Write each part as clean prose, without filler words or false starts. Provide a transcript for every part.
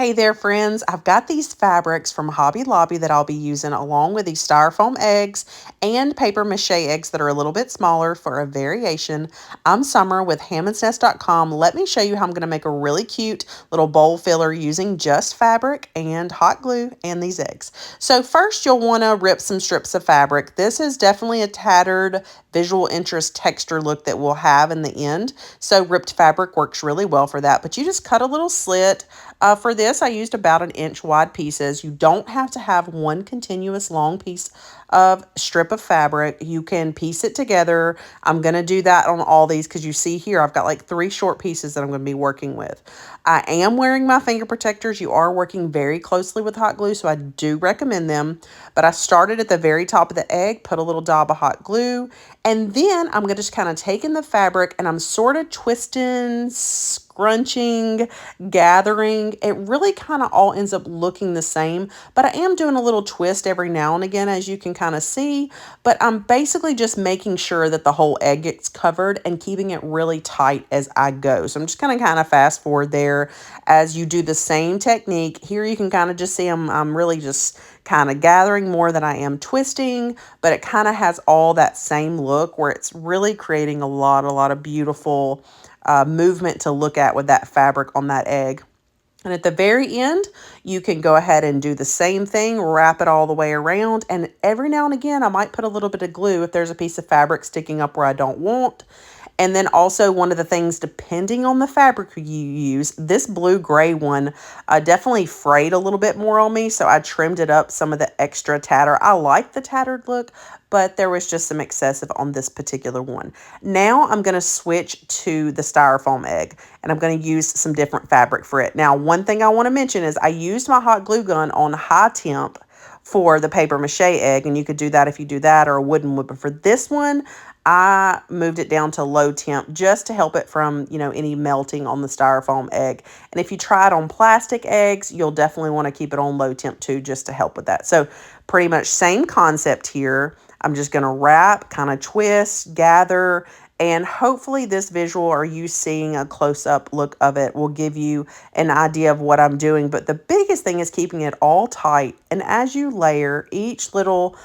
Hey there, friends. I've got these fabrics from Hobby Lobby that I'll be using along with these styrofoam eggs and paper mache eggs that are a little bit smaller for a variation. I'm Summer with hammondsnest.com. Let me show you how I'm going to make a really cute little bowl filler using just fabric and hot glue and these eggs. So first you'll want to rip some strips of fabric. This is definitely a tattered visual interest texture look that we'll have in the end. So ripped fabric works really well for that, but you just cut a little slit. For this, I used about 1-inch wide pieces. You don't have to have one continuous long piece of strip of fabric. You can piece it together. I'm going to do that on all these because you see here, I've got like 3 short pieces that I'm going to be working with. I am wearing my finger protectors. You are working very closely with hot glue, so I do recommend them. But I started at the very top of the egg, put a little dab of hot glue, and then I'm going to just kind of take in the fabric and I'm sort of twisting, scrunching, gathering. It really kind of all ends up looking the same, but I am doing a little twist every now and again, as you can kind of see. But I'm basically just making sure that the whole egg gets covered and keeping it really tight as I go. So I'm just going to kind of fast forward there as you do the same technique. Here you can kind of just see I'm really just kind of gathering more than I am twisting, but it kind of has all that same look where it's really creating a lot of beautiful movement to look at with that fabric on that egg. And at the very end, you can go ahead and do the same thing, wrap it all the way around. And every now and again, I might put a little bit of glue if there's a piece of fabric sticking up where I don't want. And then also one of the things, depending on the fabric you use, this blue-gray one definitely frayed a little bit more on me, so I trimmed it up some of the extra tatter. I like the tattered look, but there was just some excessive on this particular one. Now I'm going to switch to the styrofoam egg, and I'm going to use some different fabric for it. Now, one thing I want to mention is I used my hot glue gun on high temp for the paper mache egg, and you could do that if you do that, or a wooden one. But for this one, I moved it down to low temp just to help it from, any melting on the styrofoam egg. And if you try it on plastic eggs, you'll definitely want to keep it on low temp too, just to help with that. So pretty much same concept here. I'm just going to wrap, kind of twist, gather, and hopefully this visual, or you seeing a close-up look of it, will give you an idea of what I'm doing. But the biggest thing is keeping it all tight. And as you layer each little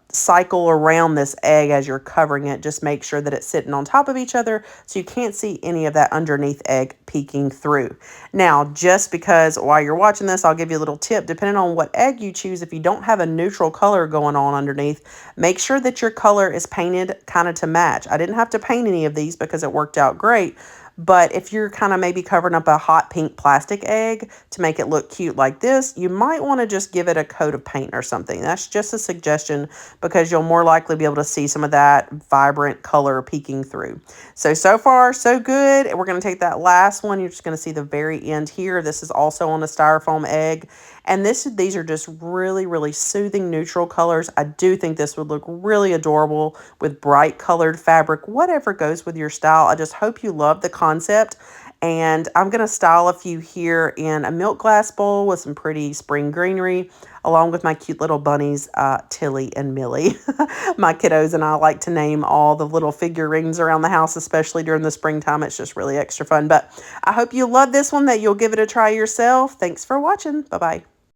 cycle around this egg as you're covering it, just make sure that it's sitting on top of each other so you can't see any of that underneath egg peeking through. Now, just because while you're watching this, I'll give you a little tip. Depending on what egg you choose, if you don't have a neutral color going on underneath, make sure that your color is painted kind of to match. I didn't have to paint any of these because it worked out great. But if you're kind of maybe covering up a hot pink plastic egg to make it look cute like this, you might want to just give it a coat of paint or something. That's just a suggestion because you'll more likely be able to see some of that vibrant color peeking through. So far, so good. We're going to take that last one. You're just going to see the very end here. This is also on a styrofoam egg. And these are just really soothing neutral colors. I do think this would look really adorable with bright colored fabric, whatever goes with your style. I just hope you love the concept. And I'm going to style a few here in a milk glass bowl with some pretty spring greenery, along with my cute little bunnies, Tilly and Millie. My kiddos and I like to name all the little figurines around the house, especially during the springtime. It's just really extra fun. But I hope you love this one, that you'll give it a try yourself. Thanks for watching. Bye-bye.